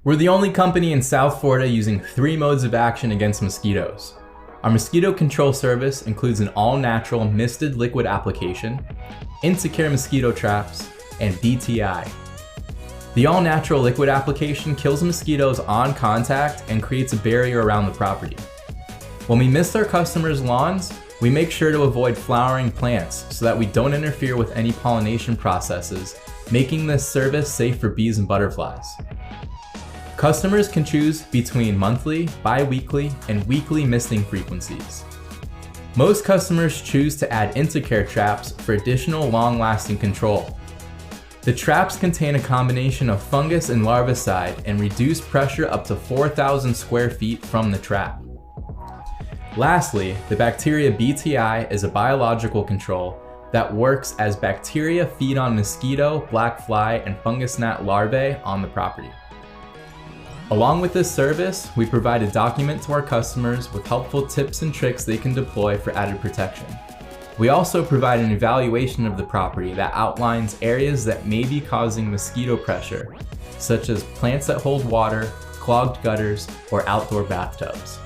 We're the only company in South Florida using 3 modes of action against mosquitoes. Our mosquito control service includes an all-natural misted liquid application, Insecure mosquito traps, and BTI. The all-natural liquid application kills mosquitoes on contact and creates a barrier around the property. When we mist our customers' lawns, we make sure to avoid flowering plants so that we don't interfere with any pollination processes, making this service safe for bees and butterflies. Customers can choose between monthly, bi-weekly, and weekly misting frequencies. Most customers choose to add Insecure traps for additional long-lasting control. The traps contain a combination of fungus and larvicide and reduce pressure up to 4,000 square feet from the trap. Lastly, the bacteria BTI is a biological control that works as bacteria feed on mosquito, black fly, and fungus gnat larvae on the property. Along with this service, we provide a document to our customers with helpful tips and tricks they can deploy for added protection. We also provide an evaluation of the property that outlines areas that may be causing mosquito pressure, such as plants that hold water, clogged gutters, or outdoor bathtubs.